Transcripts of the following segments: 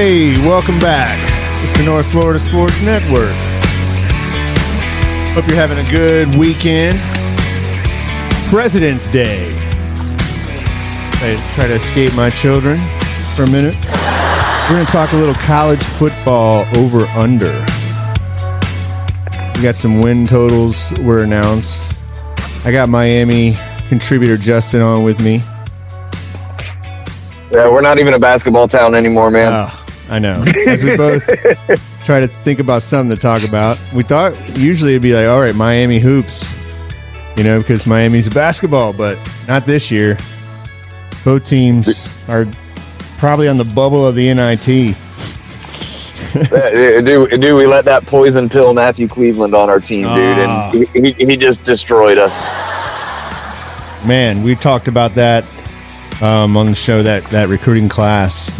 Hey, welcome back. It's the North Florida Sports Network. Hope you're having a good weekend. President's Day. I try to escape my children for a minute. We're going to talk a little college football over-under. We got some win totals were announced. I got Miami contributor Justin on with me. Yeah, we're not even a basketball town anymore, man. Oh, I know. As we both try to think about something to talk about, we thought usually it'd be like, all right, Miami hoops, because Miami's basketball, but not this year. Both teams are probably on the bubble of the NIT. Dude, we let that poison pill Matthew Cleveland on our team, dude, and he just destroyed us. Man, we talked about that on the show, that recruiting class.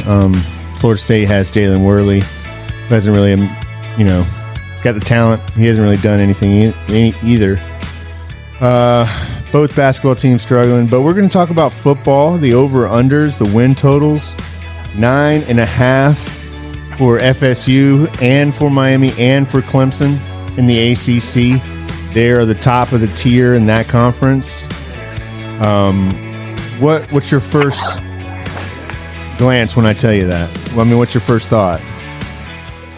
Florida State has Jalen Worley, who hasn't really, got the talent. He hasn't really done anything either. Both basketball teams struggling, but we're going to talk about football, the over-unders, the win totals, 9.5 for FSU and for Miami and for Clemson in the ACC. They are the top of the tier in that conference. What's your first glance when I tell you that? What's your first thought?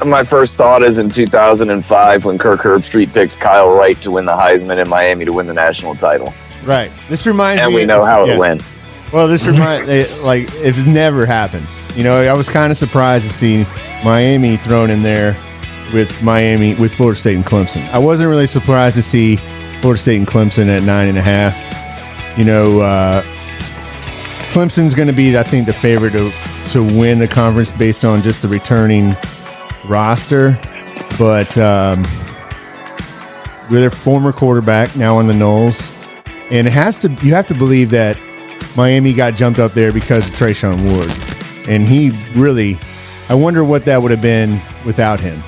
My first thought is in 2005 when Kirk Herbstreit picked Kyle Wright to win the Heisman in Miami to win the national title. Right. This reminds me. And we know how it went. Well, this reminds like it never happened. I was kind of surprised to see Miami thrown in there with Florida State and Clemson. I wasn't really surprised to see Florida State and Clemson at 9.5. Clemson's going to be, I think, the favorite to win the conference based on just the returning roster. But with their former quarterback now on the Noles, and you have to believe that Miami got jumped up there because of Trayshawn Ward. And he really, I wonder what that would have been without him.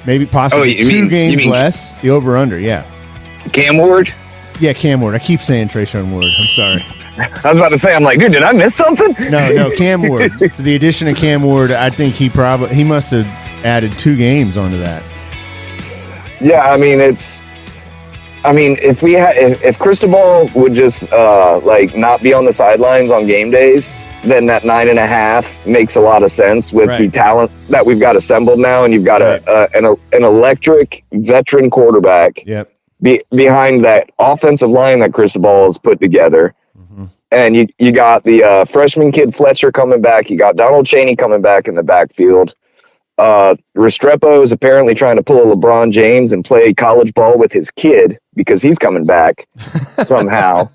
Maybe possibly two games less. The over-under, yeah. Cam Ward? Yeah, Cam Ward. I keep saying Trayshawn Ward. I'm sorry. I was about to say, I'm like, dude, did I miss something? No, Cam Ward. For the addition of Cam Ward, I think he must have added 2 games onto that. Yeah, if Cristobal would just not be on the sidelines on game days, then that 9.5 makes a lot of sense with the talent that we've got assembled now, and you've got an electric veteran quarterback behind that offensive line that Cristobal has put together. Mm-hmm. And you got the freshman kid Fletcher coming back. You got Donald Chaney coming back in the backfield. Restrepo is apparently trying to pull a LeBron James and play college ball with his kid because he's coming back somehow.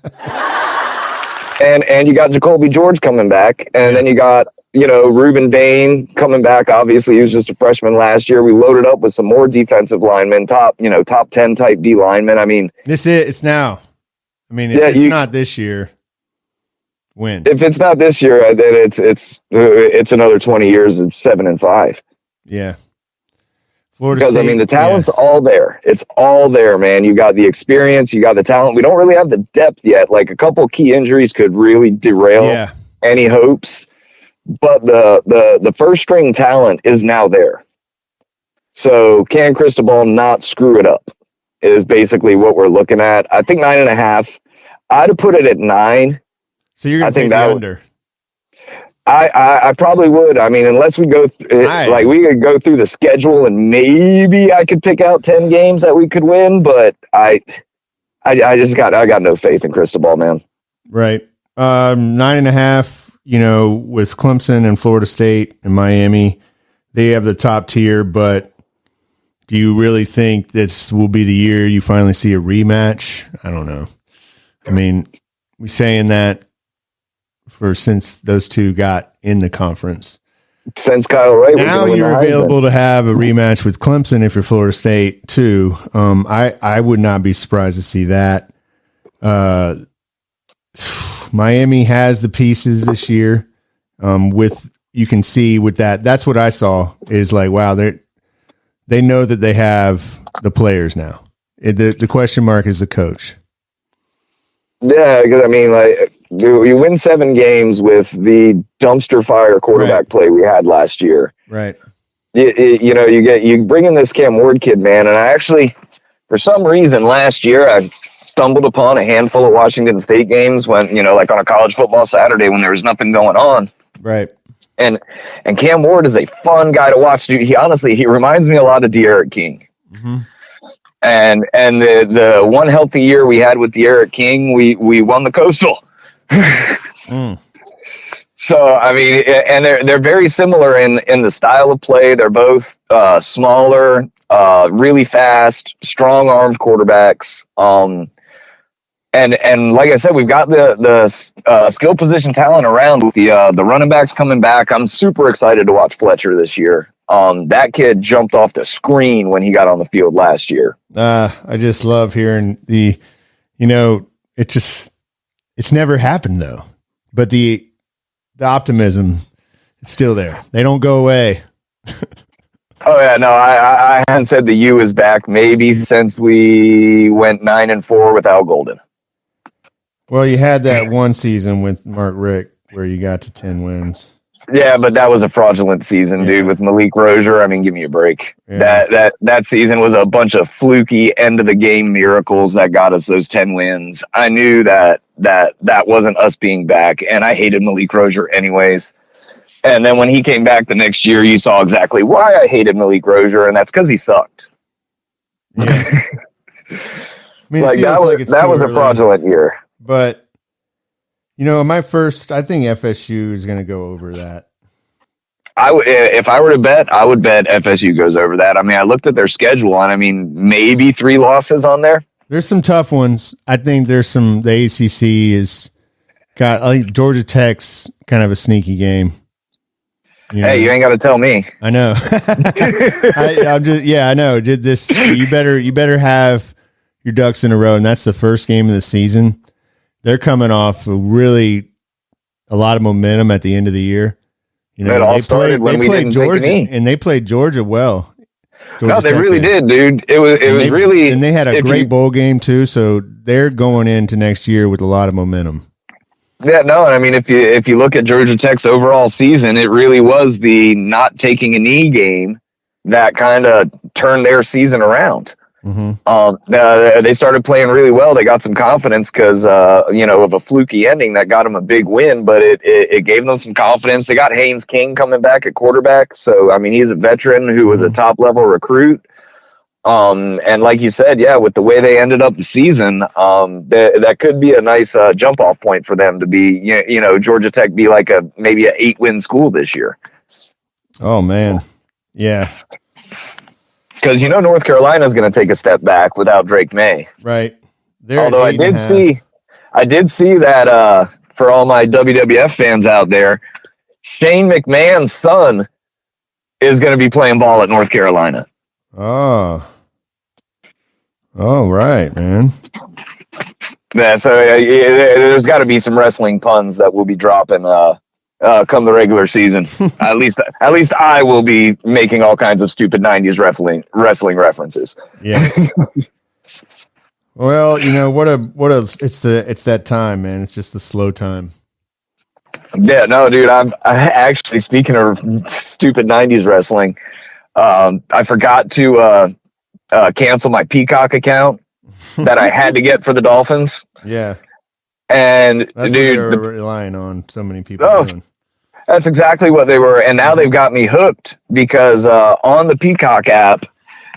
And you got Jacoby George coming back, and then you got Reuben Bain coming back. Obviously, he was just a freshman last year. We loaded up with some more defensive linemen, top 10 type D linemen. It's now. If it's not this year, when? If it's not this year, then it's another 20 years of 7-5. Yeah. Florida State, the talent's all there. It's all there, man. You got the experience, you got the talent. We don't really have the depth yet. Like a couple key injuries could really derail any hopes. But the first string talent is now there. So can Cristobal not screw it up is basically what we're looking at. I think 9.5. I'd have put it at 9. So you're going to take the under. I probably would. Unless we go we could go through the schedule and maybe I could pick out 10 games that we could win, but I got no faith in Cristobal, man. Right. 9.5, with Clemson and Florida State and Miami, they have the top tier, but do you really think this will be the year you finally see a rematch? I don't know. We saying that since those two got in the conference. Since Kyle Wright. Now you're available to have a rematch with Clemson if you're Florida State too. I would not be surprised to see that. Miami has the pieces this year. You can see with that. That's what I saw is like, wow, they know that they have the players now. The question mark is the coach. Yeah, because You win 7 games with the dumpster fire quarterback play we had last year. Right. You bring in this Cam Ward kid, man, and I actually, for some reason, last year I stumbled upon a handful of Washington State games when, like on a college football Saturday when there was nothing going on. Right. And Cam Ward is a fun guy to watch. Dude, he reminds me a lot of De'Aaron King. Mm-hmm. And the one healthy year we had with De'Aaron King, we won the Coastal. So I mean, and they're very similar in the style of play. They're both smaller, really fast, strong armed quarterbacks. And like I said, we've got the skill position talent around with the running backs coming back. I'm super excited to watch Fletcher this year. That kid jumped off the screen when he got on the field last year. I just love hearing it's never happened though, but the optimism is still there. They don't go away. Oh yeah, no, I hadn't said the U is back maybe since we went 9-4 with Al Golden. Well, you had that one season with Mark Richt where you got to 10 wins. Yeah, but that was a fraudulent season, dude, with Malik Rozier. I mean, give me a break. Yeah. That season was a bunch of fluky end of the game miracles that got us those 10 wins. I knew that wasn't us being back, and I hated Malik Rozier anyways. And then when he came back the next year, you saw exactly why I hated Malik Rozier, and that's because he sucked. Yeah. I mean, that was a fraudulent year. But I think FSU is going to go over that. If I were to bet, I would bet FSU goes over that. I mean, I looked at their schedule, and I mean, maybe 3 losses on there. There's some tough ones. I think the ACC has got, I think Georgia Tech's kind of a sneaky game. Hey, you ain't got to tell me. I know. I know. Did this? You better have your ducks in a row, and that's the first game of the season. They're coming off a lot of momentum at the end of the year. They played Georgia, and they played Georgia well. No, they really did, dude. It was really, and they had a great bowl game too. So they're going into next year with a lot of momentum. Yeah, no, and I mean, if you look at Georgia Tech's overall season, it really was the not taking a knee game that kind of turned their season around. Mm-hmm. They started playing really well. They got some confidence because of a fluky ending that got them a big win, but it gave them some confidence. They got Haynes King coming back at quarterback, so I mean he's a veteran who was a top level recruit. And like you said, yeah, with the way they ended up the season, that could be a nice jump off point for them to be, Georgia Tech be like maybe an 8-win school this year. Oh man, yeah. Because North Carolina is going to take a step back without Drake May. Right. Although I did see that for all my WWF fans out there, Shane McMahon's son is going to be playing ball at North Carolina. Oh, right, man. Yeah, so there's got to be some wrestling puns that we'll be dropping come the regular season. At least I will be making all kinds of stupid 90s wrestling references. Yeah. Well, it's that time, man. It's just the slow time. Yeah, no, dude, I actually, speaking of stupid 90s wrestling, I forgot to cancel my Peacock account that I had to get for the Dolphins. Yeah. And that's dude, what they were relying on so many people doing. That's exactly what they were. And now they've got me hooked because on the Peacock app,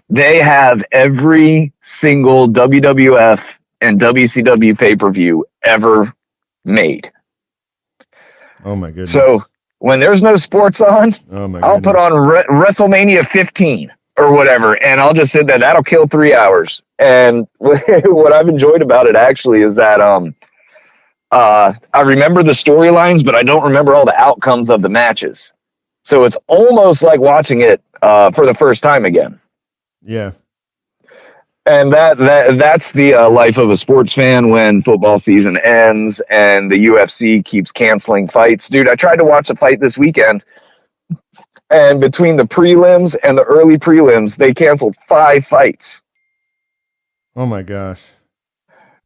they have every single WWF and WCW pay-per-view ever made. Oh my goodness. So when there's no sports on, I'll put on WrestleMania 15 or whatever, and I'll just sit there. That'll kill 3 hours. And what I've enjoyed about it actually is that I remember the storylines, but I don't remember all the outcomes of the matches. So it's almost like watching it for the first time again. Yeah. And that's the life of a sports fan when football season ends and the UFC keeps canceling fights. Dude, I tried to watch a fight this weekend, and between the prelims and the early prelims, they canceled 5 fights. Oh my gosh.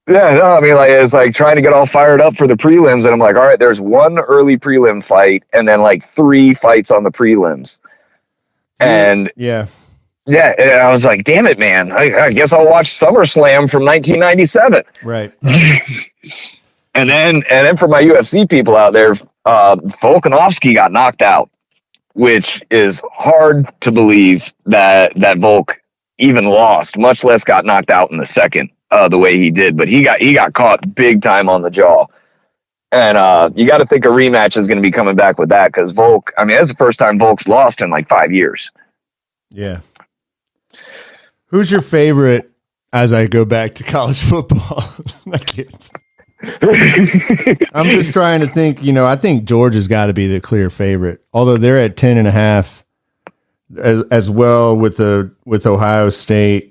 Yeah, no, I mean, like, it's like trying to get all fired up for the prelims, and I'm like, all right, there's one early prelim fight, and then like 3 fights on the prelims, and yeah, and I was like, damn it, man, I guess I'll watch SummerSlam from 1997, right. and then for my UFC people out there, Volkanovski got knocked out, which is hard to believe that Volk even lost, much less got knocked out in the second. The way he did, but he got caught big time on the jaw, and you got to think a rematch is going to be coming back with that, because Volk. I mean, that's the first time Volk's lost in like 5 years. Yeah. Who's your favorite? As I go back to college football, my kids. I'm just trying to think. I think Georgia's got to be the clear favorite, although they're at 10.5 as well with Ohio State.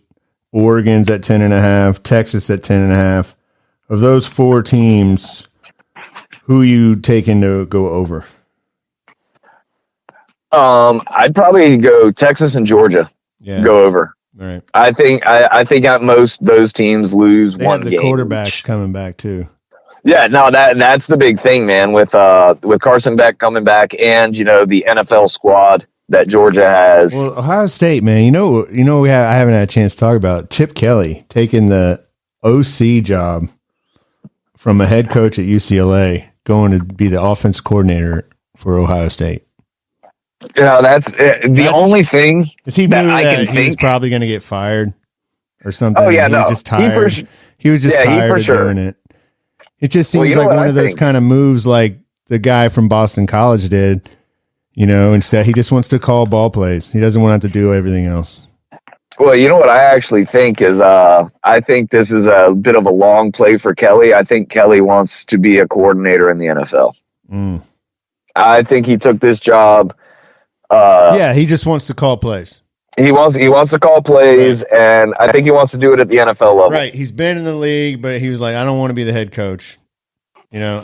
Oregon's at 10.5, Texas at 10.5. Of those 4 teams, who are you taking to go over? I'd probably go Texas and Georgia. Yeah. Go over. All right. I think at most those teams lose they one have the game. quarterbacks coming back too. Yeah, no, that's the big thing, man. With Carson Beck coming back, and the NFL squad that Georgia has. Well, Ohio State, man, I haven't had a chance to talk about Chip Kelly taking the OC job from a head coach at UCLA, going to be the offensive coordinator for Ohio State. That's the only thing. Is he that knew I that can he think was probably going to get fired or something? Oh yeah, he no, was just tired. He was just tired of doing it. It just seems like one of those kind of moves, like the guy from Boston College did. Instead he just wants to call ball plays. He doesn't want to have to do everything else. Well, you know what I actually think is, I think this is a bit of a long play for Kelly. I think Kelly wants to be a coordinator in the NFL. I think he took this job. He just wants to call plays. He wants to call plays, right. And I think he wants to do it at the NFL level. Right. He's been in the league, but he was like, I don't want to be the head coach. I don't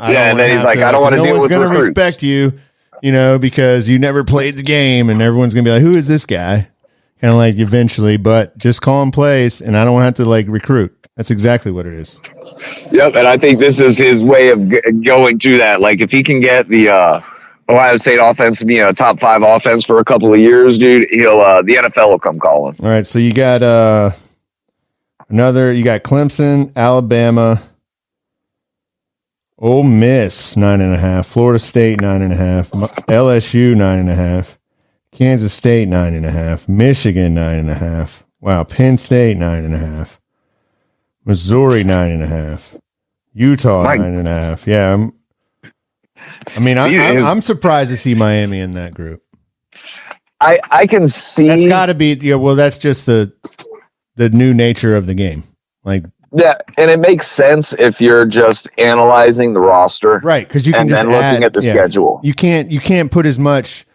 want to deal with recruits. No one's going to respect you. Because you never played the game, and everyone's going to be like, who is this guy? Kind of like eventually, but just call him plays, and I don't have to recruit. That's exactly what it is. Yep, and I think this is his way of going to that. Like, if he can get the Ohio State offense to be a top 5 offense for a couple of years, dude, the NFL will come calling. All right, so you got you got Clemson, Alabama, Ole Miss 9.5, Florida State 9.5, LSU 9.5, Kansas State 9.5, Michigan 9.5. Wow, Penn State 9.5, Missouri 9.5, Utah 9.5. Yeah, I'm surprised to see Miami in that group. I can see that's got to be that's just the new nature of the game, Yeah, and it makes sense if you're just analyzing the roster, right? Because you can and just then looking at the schedule. You can't put as much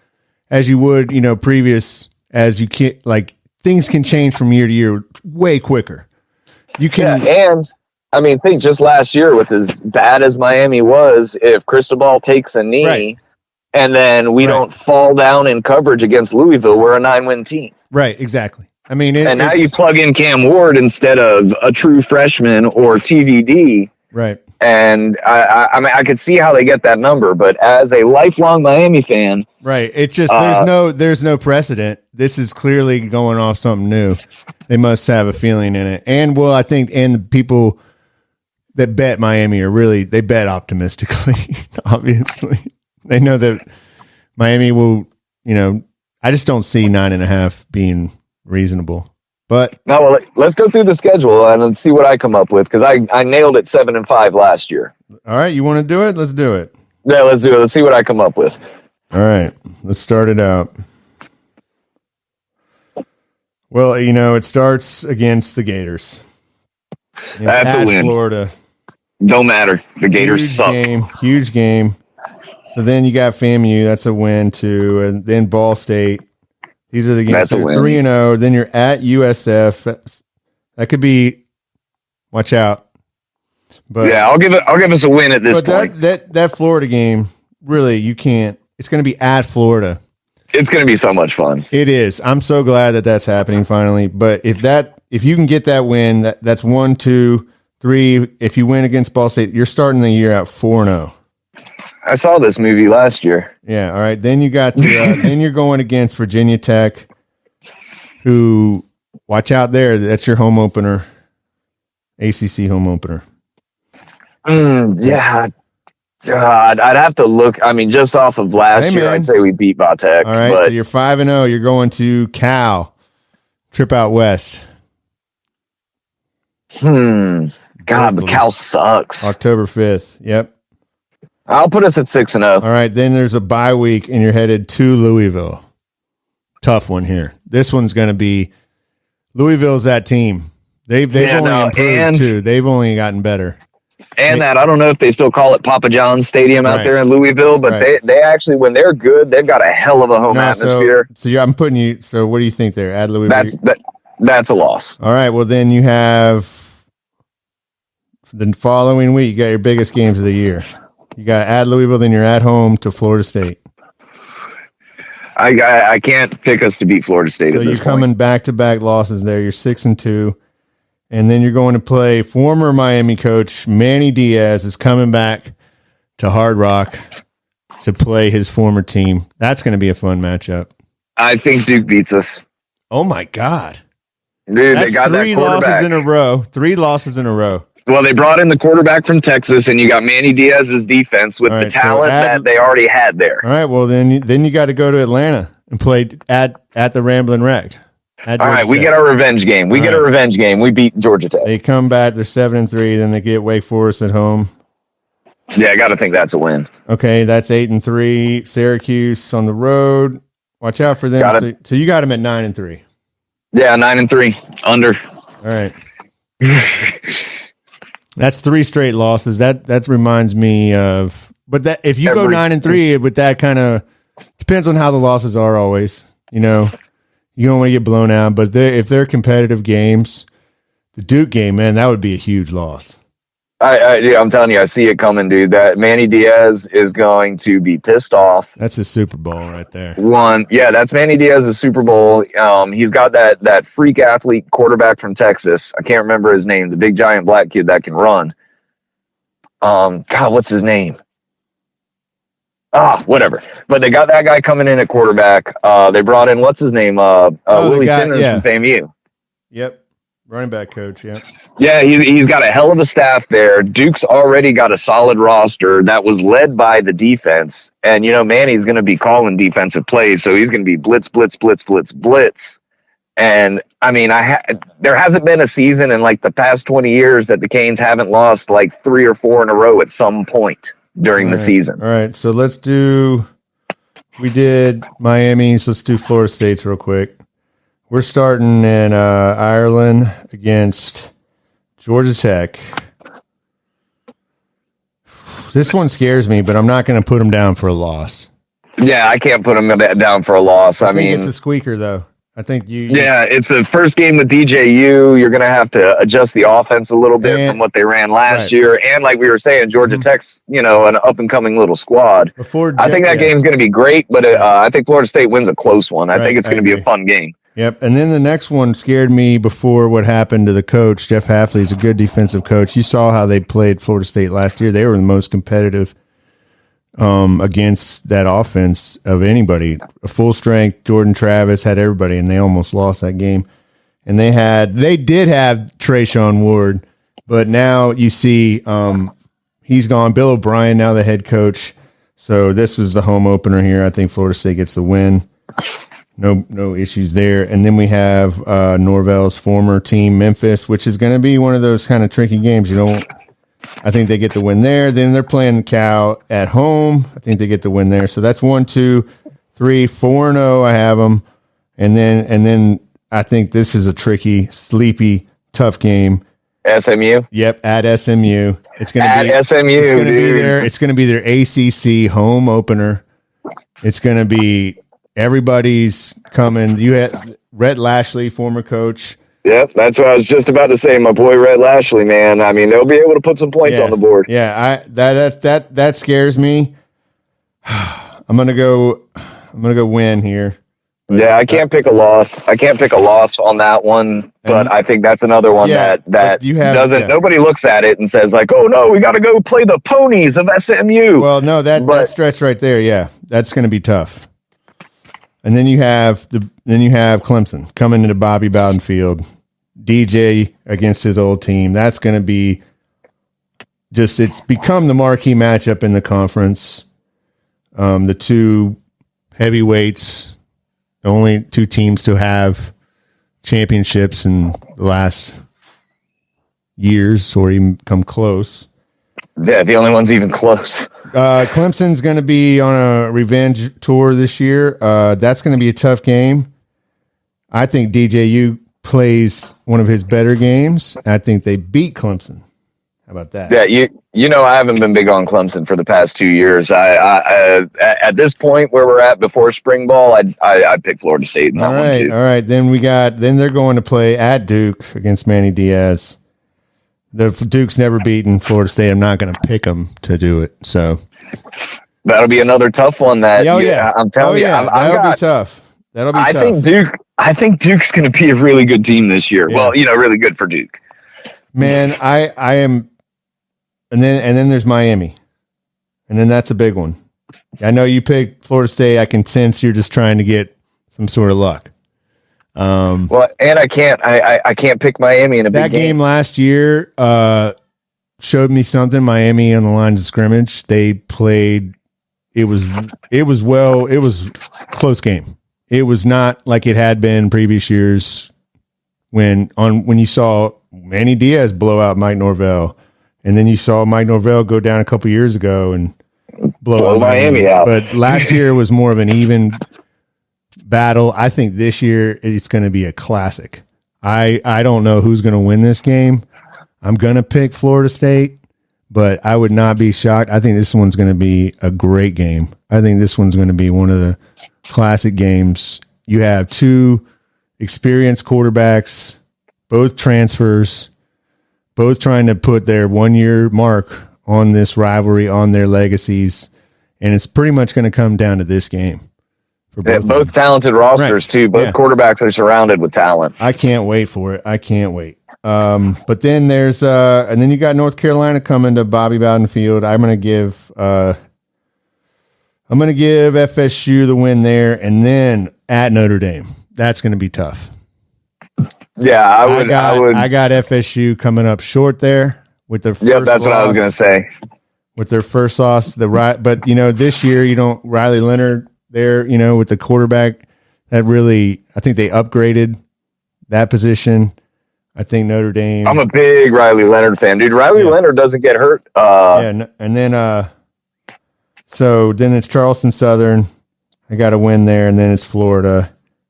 as you would, previous as you can. Things can change from year to year way quicker. You can, and I mean, think just last year with as bad as Miami was, if Cristobal takes a knee, right. And then we don't fall down in coverage against Louisville, we're a 9-win team, right? Exactly. I mean, and now you plug in Cam Ward instead of a true freshman or TVD. Right. And I mean, I could see how they get that number, but as a lifelong Miami fan, right. It's just, there's no precedent. This is clearly going off something new. They must have a feeling in it. And I think, and the people that bet Miami they bet optimistically, obviously. They know that Miami will, I just don't see 9.5 being reasonable. But let's go through the schedule and see what I come up with, because I nailed it 7-5 last year. All right, you want to do it? Let's do it. Yeah, let's do it. Let's see what I come up with. All right, let's start it out. Well, it starts against the Gators. That's a win. Florida. Don't matter. The Gators suck. Huge game. So then you got FAMU. That's a win too, and then Ball State. These are the games. That's a win. 3-0. Then you're at USF. That could be. Watch out. But yeah, I'll give us a win at this point. That Florida game, really, you can't. It's going to be at Florida. It's going to be so much fun. It is. I'm so glad that that's happening finally. But if you can get that win, that's 1, 2, 3, if you win against Ball State, you're starting the year at 4-0. I saw this movie last year. Yeah, all right. Then you got then you're going against Virginia Tech, who, watch out there. That's your home opener, ACC home opener. Yeah. God, I'd have to look. I mean, just off of last year, I'd say we beat Vatech. All right, so you're 5-0. You're going to Cal. Trip out west. God, but Cal sucks. October 5th. Yep. I'll put us at 6-0. All right, then there's a bye week, and you're headed to Louisville. Tough one here. This one's going to be Louisville's that team. They've only improved too. They've only gotten better. And I don't know if they still call it Papa John's Stadium out there in Louisville, but they actually, when they're good, they've got a hell of a home atmosphere. So I'm putting you. So what do you think there? At Louisville, that's a loss. All right. Well, then you have the following week. You got your biggest games of the year. You got at Louisville, then you're at home to Florida State. I can't pick us to beat Florida State. So you're coming back-to-back losses there. You're 6-2. And then you're going to play former Miami coach Manny Diaz is coming back to Hard Rock to play his former team. That's going to be a fun matchup. I think Duke beats us. Oh, my God. Dude, that's they got 3 losses in a row. 3 losses in a row. Well, they brought in the quarterback from Texas, and you got Manny Diaz's defense with the talent that they already had there. All right, well, then you got to go to Atlanta and play at the Ramblin' Wreck. All right, we get our revenge game. We beat Georgia Tech. They come back. They're 7-3. Then they get Wake Forest at home. Yeah, I got to think that's a win. Okay, that's 8-3. Syracuse on the road. Watch out for them. So you got them at 9-3. Yeah, 9-3 under. All right. That's 3 straight losses. That reminds me of. But that if you go 9-3 with that kind of depends on how the losses are always. You know. You don't want to get blown out, but if they're competitive games, the Duke game, man, that would be a huge loss. I'm telling you, I see it coming, dude. That Manny Diaz is going to be pissed off. That's a Super Bowl right there. That's Manny Diaz's Super Bowl. He's got that freak athlete quarterback from Texas. I can't remember his name. The big giant black kid that can run. God, what's his name? Whatever. But they got that guy coming in at quarterback. They brought in, what's his name? Willie Simmons from FAMU. Yep. Running back coach, yeah. Yeah, he's got a hell of a staff there. Duke's already got a solid roster that was led by the defense. And, Manny's going to be calling defensive plays, so he's going to be blitz, blitz, blitz, blitz, blitz. And, I mean, there hasn't been a season in, the past 20 years that the Canes haven't lost, 3 or 4 in a row at some point during the season. All right, so we did Miami, so let's do Florida State's real quick. We're starting in Ireland against Georgia Tech. This one scares me, but I'm not going to put them down for a loss. Yeah, I can't put them down for a loss. I mean, it's a squeaker, though. I think it's the first game with DJU. You're going to have to adjust the offense a little bit from what they ran last year. And like we were saying, Georgia Tech's, an up and coming little squad. I think that game's going to be great, but I think Florida State wins a close one. I think it's going to be a fun game. Yep. And then the next one scared me before what happened to the coach. Jeff Hafley's a good defensive coach. You saw how they played Florida State last year. They were the most competitive against that offense of anybody. A full strength Jordan Travis had everybody, and they almost lost that game. And they did have Trayshawn Ward, but now you see he's gone. Bill O'Brien now the head coach. So this was the home opener here. I think Florida State gets the win. No issues there. And then we have Norvell's former team, Memphis, which is going to be one of those kind of tricky games. I think they get the win there. Then they're playing Cal at home. I think they get the win there. So that's 1, 2, 3, 4-0. I have them. And then I think this is a tricky, sleepy, tough game. SMU? Yep, at SMU. It's going to be SMU. It's going to be it's going to be their ACC home opener. It's going to be everybody's coming. You had Rhett Lashley, former coach. Yep, that's what I was just about to say. My boy Rhett Lashley, man. I mean, they'll be able to put some points on the board. Yeah, that scares me. I'm gonna go win here. Yeah, I can't pick a loss. I can't pick a loss on that one, but I think that's another one that you have, doesn't. Nobody looks at it and says like, "Oh no, we got to go play the ponies of SMU." Well, no, that stretch right there, yeah, that's going to be tough. And then you have Clemson coming into Bobby Bowden Field, DJ against his old team. That's going to be it's become the marquee matchup in the conference. The two heavyweights. The only two teams to have championships in the last years or even come close. Yeah, the only one's even close. Clemson's going to be on a revenge tour this year. That's going to be a tough game. I think DJU plays one of his better games. I think they beat Clemson. How about that? Yeah, you know, I haven't been big on Clemson for the past 2 years. I at this point where we're at before spring ball, I pick Florida State in that one too. All right. Then they're going to play at Duke against Manny Diaz. The Duke's never beaten Florida State. I'm not going to pick them to do it. So that'll be another tough one. I'm telling you, that'll be tough. That'll be tough. I think Duke's going to be a really good team this year. Yeah. Well, really good for Duke. Man, I am. And then there's Miami. And then that's a big one. I know you picked Florida State. I can sense you're just trying to get some sort of luck. Well, and I can't pick Miami in a big game. That game last year showed me something. Miami on the lines of scrimmage. They played. It was close game. It was not like it had been previous years when you saw Manny Diaz blow out Mike Norvell. And then you saw Mike Norvell go down a couple years ago and blow Miami out. But last year was more of an even battle. I think this year it's going to be a classic. I don't know who's going to win this game. I'm going to pick Florida State, but I would not be shocked. I think this one's going to be a great game. I think this one's going to be one of the classic games. You have two experienced quarterbacks, both transfers, both trying to put their 1 year mark on this rivalry, on their legacies. And it's pretty much going to come down to this game. For both talented rosters, too. Both quarterbacks are surrounded with talent. I can't wait for it. I can't wait. But then there's and then you got North Carolina coming to Bobby Bowden Field. I'm going to give FSU the win there, and then at Notre Dame. That's going to be tough. Yeah, I got FSU coming up short there with their first that's loss, what I was going to say. With their first loss, but this year you don't Riley Leonard there, with the quarterback that really, I think they upgraded that position. I think Notre Dame. I'm a big Riley Leonard fan, dude. Riley Leonard doesn't get hurt. And then so then it's Charleston Southern. I got a win there, and then it's Florida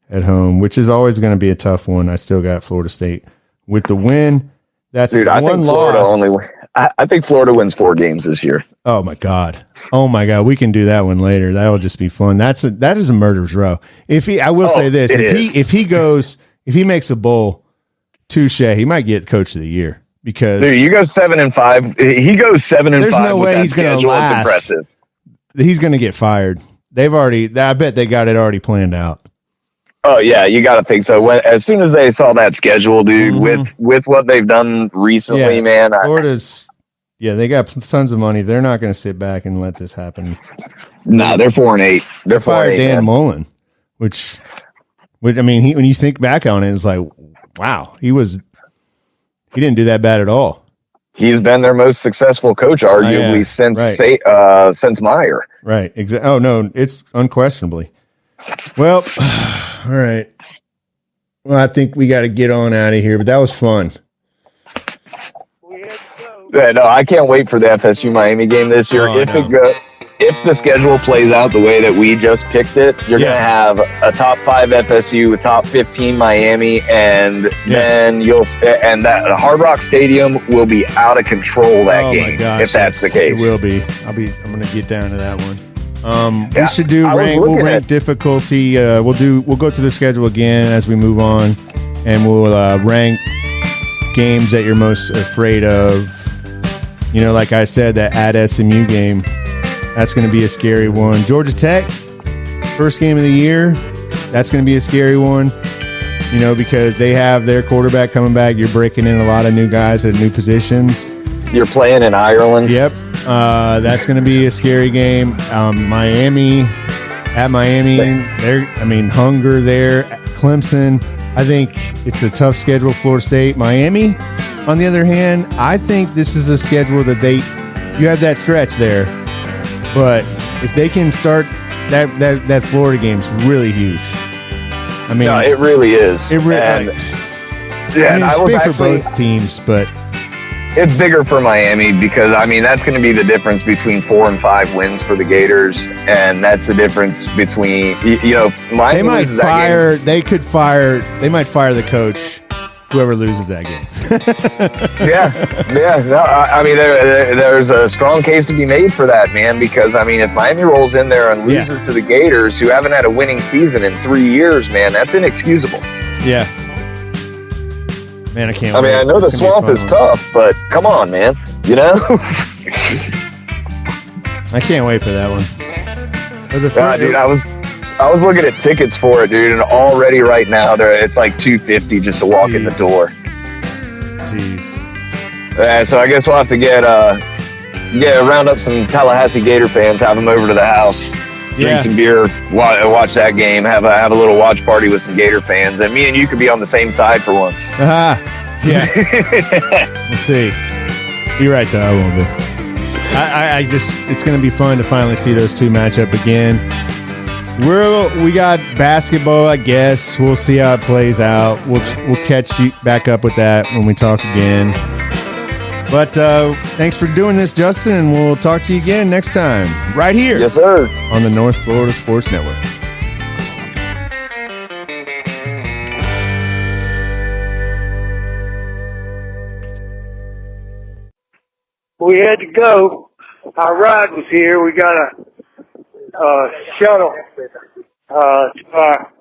at home, which is always going to be a tough one. I still got Florida State with the win. That's I think Florida I think Florida wins 4 games this year. Oh my God. We can do that one later. That'll just be fun. That is a murderer's row. If he makes a bowl, touche, he might get coach of the year because you go 7-5. He goes 7-5. There's no way he's going to last. It's impressive. He's going to get fired. I bet they got it already planned out. Oh yeah, you got to think so. As soon as they saw that schedule, dude, with what they've done recently, man. Florida's, they got tons of money. They're not going to sit back and let this happen. No, they're 4-8. They're fired Dan Mullen, which I mean, when you think back on it, it's like, wow, he didn't do that bad at all. He's been their most successful coach, arguably since Meyer. Right. Exactly. Oh no, it's unquestionably. Well, all right. Well, I think we got to get on out of here, but that was fun. Yeah, no, I can't wait for the FSU Miami game this year. If the schedule plays out the way that we just picked it, you're going to have a top 5 FSU, a top 15 Miami, and then that Hard Rock Stadium will be out of control that game. If that's the case, it will be. I'm going to get down to that one. We should do rank. We'll rank difficulty. We'll go through the schedule again as we move on, and we'll rank games that you're most afraid of. Like I said, that at SMU game, that's going to be a scary one. Georgia Tech, first game of the year. That's going to be a scary one, because they have their quarterback coming back. You're breaking in a lot of new guys at new positions. You're playing in Ireland. Yep. That's going to be a scary game. Miami, hunger there. Clemson, I think it's a tough schedule. Florida State, Miami, on the other hand, I think this is a schedule that you have that stretch there. But if they can start that Florida game's really huge. I mean, no, it really is. It's big for both teams, but it's bigger for Miami because that's going to be the difference between 4 and 5 wins for the Gators, and that's the difference between Miami. They might fire. They might fire the coach. Whoever loses that game. yeah. No, there's a strong case to be made for that, man. Because if Miami rolls in there and loses to the Gators, who haven't had a winning season in 3 years, man, that's inexcusable. Yeah. Man, I can't. I know the swamp is tough, but come on, man. I can't wait for that one. Dude, I was looking at tickets for it, dude, and already right now it's like $250 just to walk in the door. Jeez. So I guess we'll have to round up some Tallahassee Gator fans, have them over to the house, drink some beer, watch that game, have a little watch party with some Gator fans, and me and you could be on the same side for once. Yeah. We'll see. You're right, though. I won't be. It's going to be fun to finally see those two match up again. We got basketball, I guess. We'll see how it plays out. We'll catch you back up with that when we talk again. But thanks for doing this, Justin, and we'll talk to you again next time, right here. Yes, sir. On the North Florida Sports Network. We had to go. Our ride was here. We got a shuttle to our